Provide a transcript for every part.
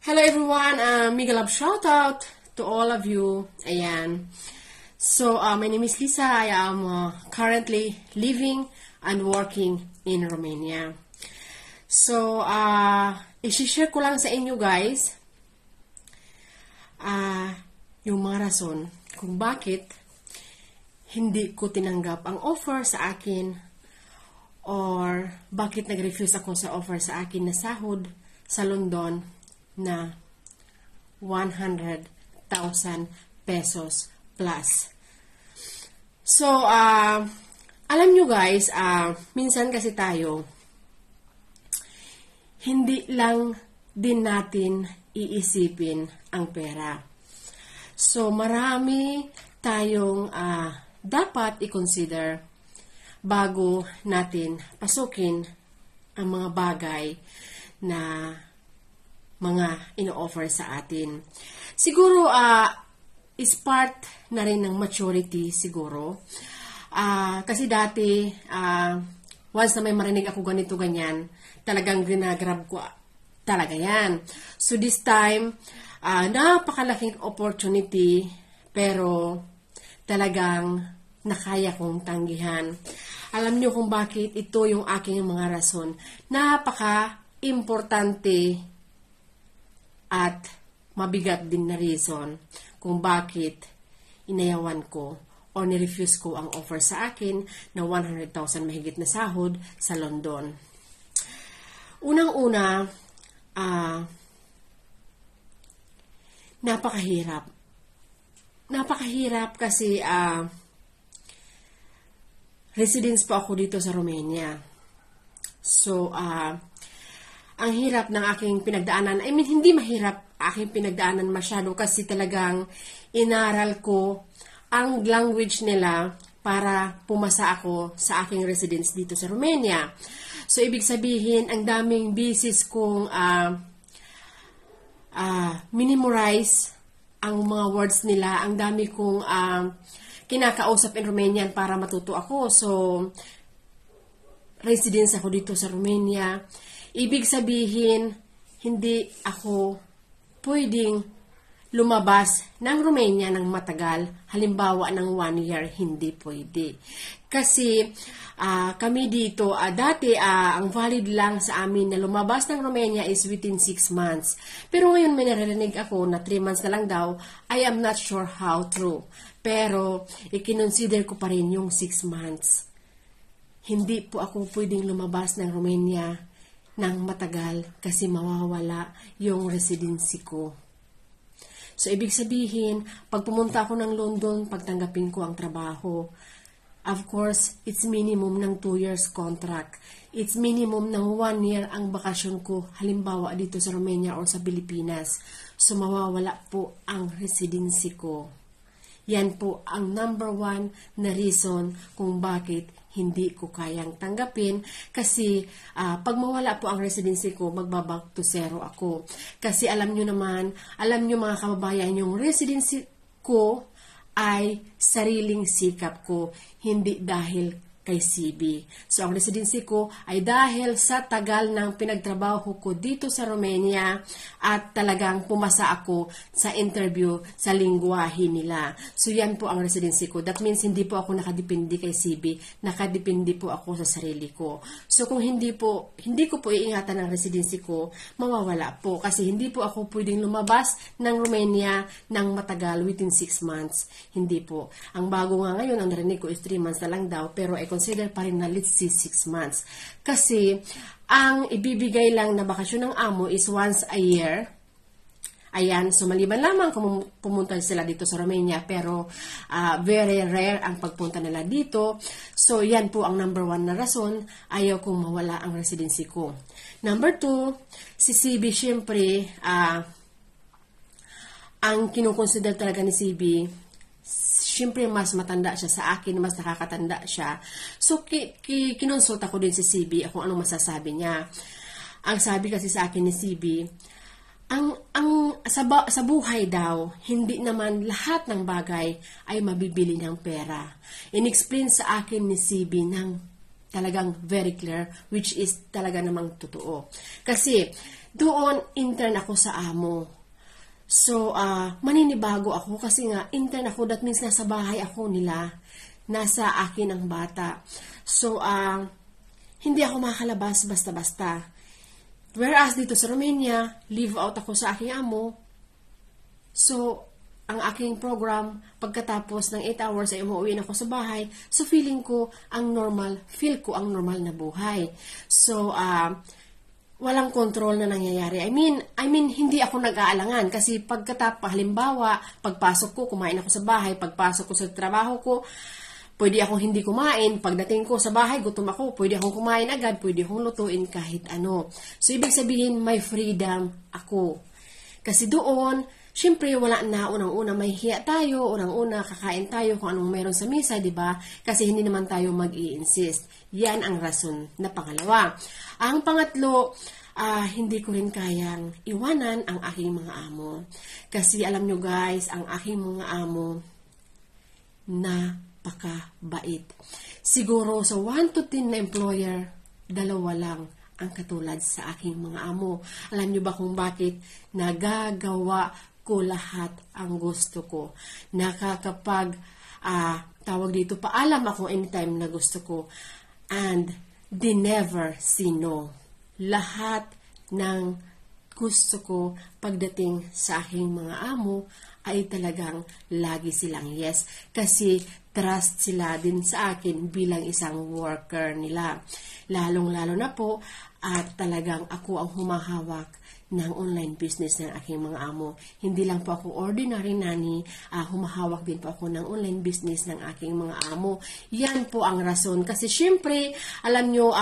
Hello everyone, mega love shout out to all of you. Ayan. So, my name is Lisa. I am currently living and working in Romania. So, i-share ko lang sa inyo guys yung mga rason kung bakit hindi ko tinanggap ang offer sa akin or bakit nag-refuse ako sa offer sa akin na sahod sa London na 100,000 pesos plus. So, alam nyo guys, minsan kasi tayo, hindi lang din natin iisipin ang pera. So, marami tayong dapat i-consider bago natin pasukin ang mga bagay na mga ino-offer sa atin. Siguro, is part na rin ng maturity siguro. Kasi dati, once na may marinig ako ganito, ganyan, talagang ginagrab ko talaga yan. So this time, napakalaking opportunity, pero talagang nakaya kong tanggihan. Alam niyo kung bakit ito yung aking mga rason. Napaka-importante at mabigat din na reason kung bakit inayawan ko o nirefuse ko ang offer sa akin na 100,000 mahigit na sahod sa London. Unang-una, napakahirap. Napakahirap kasi residence po ako dito sa Romania. So, ang hirap ng aking pinagdaanan. I mean, hindi mahirap aking pinagdaanan masyado kasi talagang inaral ko ang language nila para pumasa ako sa aking residence dito sa Romania. So, ibig sabihin, ang daming bisis kong minimorize ang mga words nila. Ang dami kong kinakausap in Romanian para matuto ako. So, residence ako dito sa Romania. Ibig sabihin, hindi ako pwedeng lumabas ng Romania ng matagal. Halimbawa, ng 1 year, hindi pwede. Kasi kami dito, dati ang valid lang sa amin na lumabas ng Romania is within 6 months. Pero ngayon may narinig ako na 3 months na lang daw. I am not sure how true. Pero ikinonsider ko pa rin yung 6 months. Hindi po ako pwedeng lumabas ng Romania ng matagal kasi mawawala yung residency ko. So, ibig sabihin, pag pumunta ako ng London, pagtanggapin ko ang trabaho, of course, it's minimum ng 2 years contract. It's minimum ng 1 year ang bakasyon ko, halimbawa dito sa Romania or sa Pilipinas. So, mawawala po ang residency ko. Yan po ang number 1 na reason kung bakit hindi ko kayang tanggapin kasi pag mawala po ang residency ko, magbaback to zero ako. Kasi alam nyo mga kababayan, yung residency ko ay sariling sikap ko, hindi dahil kay CB. So, ang residency ko ay dahil sa tagal ng pinagtrabaho ko dito sa Romania at talagang pumasa ako sa interview sa lingwahe nila. So, yan po ang residency ko. That means, hindi po ako nakadepende kay CB. Nakadepende po ako sa sarili ko. So, kung hindi ko po iingatan ang residency ko, mawawala po. Kasi hindi po ako pwedeng lumabas ng Romania ng matagal within 6 months. Hindi po. Ang bago nga ngayon, ang narinig ko is 3 months na lang daw, pero consider pa rin na let's see 6 months. Kasi, ang ibibigay lang na bakasyon ng amo is once a year. Ayan, so maliban lamang kung pumunta sila dito sa Romania, pero very rare ang pagpunta nila dito. So, yan po ang number 1 na rason, ayaw kong mawala ang residency ko. Number 2, si CB, syempre, ang kinukonsider talaga ni CB, siyempre, mas matanda siya sa akin, mas nakakatanda siya. So, kinonsulta ko din si CB kung anong masasabi niya. Ang sabi kasi sa akin ni CB, sa buhay daw, hindi naman lahat ng bagay ay mabibili ng pera. In-explain sa akin ni CB ng talagang very clear, which is talaga namang totoo. Kasi doon intern ako sa amo. So, maninibago ako kasi nga intern ako, that means nasa bahay ako nila, nasa akin ang bata. So, hindi ako makakalabas basta-basta. Whereas dito sa Romania, leave out ako sa aking amo. So, ang aking program, pagkatapos ng 8 hours ay umuwi na ako sa bahay. So, feel ko ang normal na buhay. So, walang control na nangyayari. I mean, hindi ako nag-aalangan kasi halimbawa, pagpasok ko, kumain ako sa bahay, pagpasok ko sa trabaho ko, pwede akong hindi kumain. Pagdating ko sa bahay, gutom ako, pwede akong kumain agad, pwede akong lutuin kahit ano. So, ibig sabihin, may freedom ako. Kasi doon, syempre, wala na, unang-una may hiya tayo, unang-una kakain tayo kung anong meron sa misa, di ba? Kasi hindi naman tayo mag-i-insist. Yan ang rason na pangalawa. Ang pangatlo, hindi ko rin kayang iwanan ang aking mga amo. Kasi alam nyo guys, ang aking mga amo, napakabait. Siguro sa 1 to 10 na employer, 2 lang ang katulad sa aking mga amo. Alam nyo ba kung bakit? Nagagawa ko lahat ang gusto ko. Nakakapag tawag dito, paalam ako anytime na gusto ko. And they never say no. Lahat ng gusto ko pagdating sa aking mga amo ay talagang lagi silang yes. Kasi trust sila din sa akin bilang isang worker nila. Lalong-lalo na po at talagang ako ang humahawak ng online business ng aking mga amo. Hindi lang po ako ordinary nanny, humahawak din po ako ng online business ng aking mga amo. Yan po ang rason. Kasi syempre, alam nyo,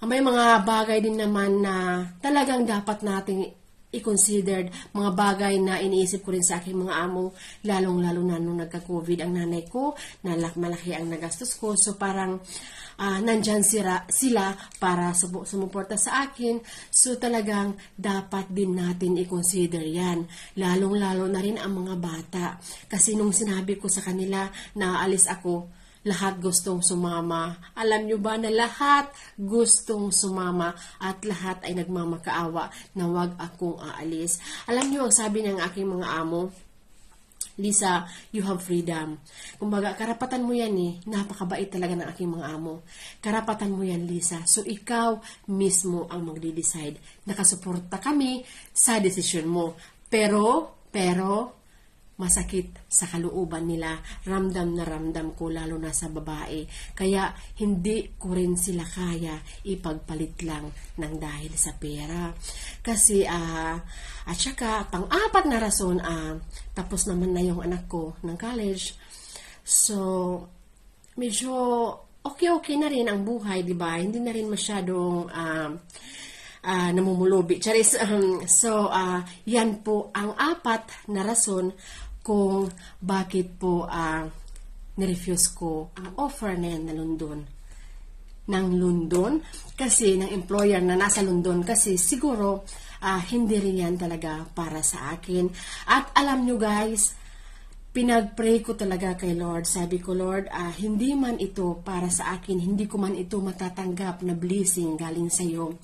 may mga bagay din naman na talagang dapat nating i-considered, mga bagay na iniisip ko rin sa aking mga amo, lalong-lalo na nung nagka-COVID ang nanay ko, malaki ang nagastos ko. So parang nandyan sila para sumuporta sa akin. So talagang dapat din natin i-consider yan. Lalong-lalo na rin ang mga bata. Kasi nung sinabi ko sa kanila na aalis ako, lahat gustong sumama. Alam nyo ba na lahat gustong sumama at lahat ay nagmamakaawa na wag akong aalis. Alam nyo, ang sabi ng aking mga amo, Lisa, you have freedom. Kumbaga, karapatan mo yan eh. Napakabait talaga ng aking mga amo. Karapatan mo yan, Lisa. So, ikaw mismo ang magde-decide. Nakasuporta kami sa desisyon mo. Pero, masakit sa kalooban nila. Ramdam na ramdam ko, lalo na sa babae. Kaya, hindi ko rin sila kaya ipagpalit lang ng dahil sa pera. Kasi, at saka, pang-apat na rason, tapos naman na yung anak ko ng college. So, medyo okay na rin ang buhay, di ba? Hindi na rin masyadong namumulubi. Charis, yan po ang 4 na rason kung bakit po nirefuse ko ang offer na yan ng London kasi ng employer na nasa London kasi siguro hindi rin yan talaga para sa akin. At alam nyo guys, pinag-pray ko talaga kay Lord. Sabi ko, Lord, hindi man ito para sa akin, hindi ko man ito matatanggap na blessing galing sa iyo.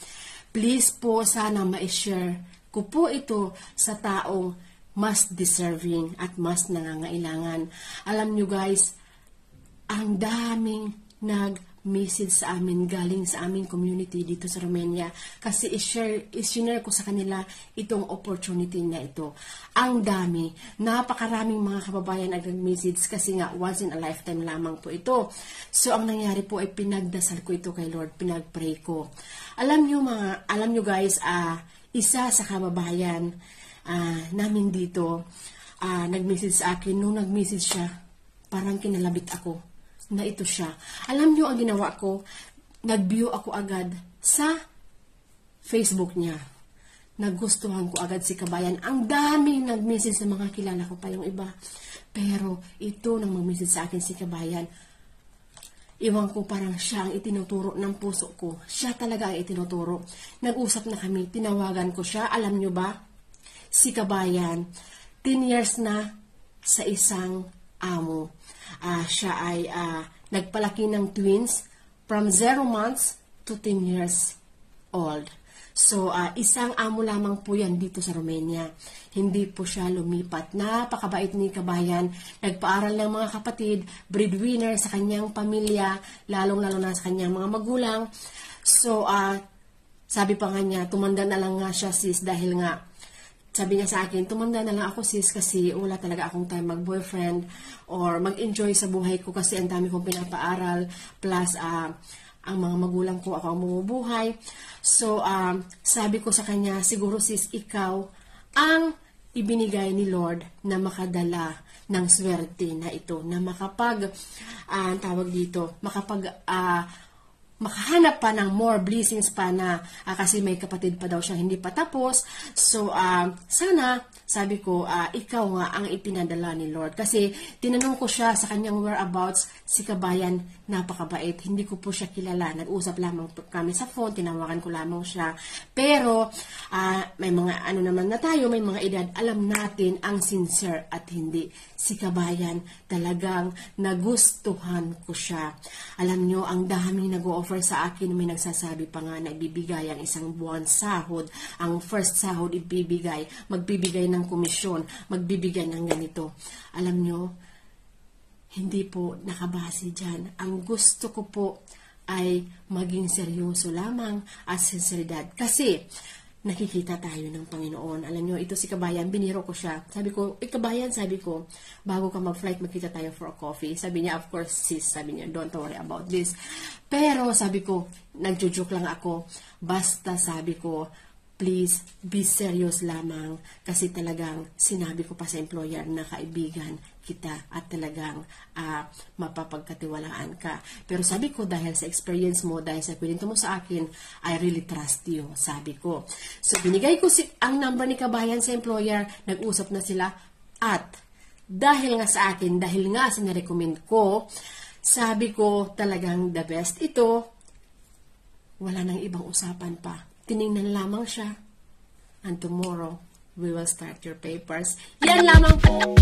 Please po, sana ma-share ko po ito sa taong mas deserving at mas nangangailangan. Alam nyo guys, ang daming nag-message sa amin galing sa aming community dito sa Romania kasi i-share ko sa kanila itong opportunity na ito. Ang dami, napakaraming mga kababayan nag-message kasi nga once in a lifetime lamang po ito. So ang nangyari po ay pinagdasal ko ito kay Lord, pinag-pray ko. Alam nyo guys, isa sa kababayan namin dito, nag-message sa akin. Nung nag-message siya, parang kinalabit ako na ito siya. Alam nyo ang ginawa ko, nag-view ako agad sa Facebook niya. Nagustuhan ko agad si kabayan. Ang daming nag-message sa mga kilala ko pa yung iba. Pero ito nang mag-message sa akin si kabayan, iwan ko parang siya ang itinuturo ng puso ko. Siya talaga ang itinuturo. Nag-usap na kami, tinawagan ko siya. Alam nyo ba? Si kabayan, 10 years na sa isang amo. Siya ay nagpalaki ng twins. from 0 months to 10 years old. So, isang amo lamang po yan dito sa Romania. Hindi po siya lumipat. Napakabait ni kabayan. Nagpaaral ng mga kapatid, breadwinner sa kanyang pamilya, lalong-lalo na sa kanyang mga magulang. So, sabi pa nga niya, tumanda na lang nga siya sis dahil nga, sabi niya sa akin, tumanda na lang ako sis kasi wala talaga akong time mag-boyfriend or mag-enjoy sa buhay ko kasi ang dami kong pinapaaral plus ang mga magulang ko, ako ang bumubuhay. So, sabi ko sa kanya, siguro sis, ikaw ang ibinigay ni Lord na makadala ng swerte na ito, na tawag dito, makahanap pa ng more blessings pa na kasi may kapatid pa daw siya hindi pa tapos. So, sana, sabi ko, ikaw nga ang ipinadala ni Lord. Kasi, tinanong ko siya sa kanyang whereabouts, si kabayan, napakabait. Hindi ko po siya kilala. Nag-usap lamang kami sa phone, tinawagan ko lamang siya. Pero, may mga naman na tayo, may mga edad, alam natin ang sincere at hindi. Si kabayan, talagang nagustuhan ko siya. Alam nyo, ang daming nag-o-offer sa akin, may nagsasabi pa nga na ibibigay ang isang buwan sahod. Ang first sahod ibibigay, magbibigay ng komisyon, magbibigay ng ganito. Alam nyo, hindi po nakabase dyan. Ang gusto ko po ay maging seryoso lamang at sinseridad. Kasi, nakikita tayo ng Panginoon. Alam nyo, ito si kabayan, biniro ko siya. Sabi ko, kabayan, sabi ko, bago ka mag-flight, magkita tayo for a coffee. Sabi niya, of course, sis, sabi niya, don't worry about this. Pero, sabi ko, nagjujuk lang ako. Basta, sabi ko, please, be serious lamang. Kasi talagang, sinabi ko pa sa employer na kaibigan kita at talagang mapapagkatiwalaan ka. Pero sabi ko, dahil sa experience mo, dahil sa kwento mo sa akin, I really trust you, sabi ko. So, binigay ko ang number ni kabayan sa employer, nag-usap na sila, at dahil nga sa akin, dahil nga sa narecommend ko, sabi ko, talagang the best ito, wala nang ibang usapan pa. Tiningnan lamang siya, and tomorrow, we will start your papers. Yan lamang po.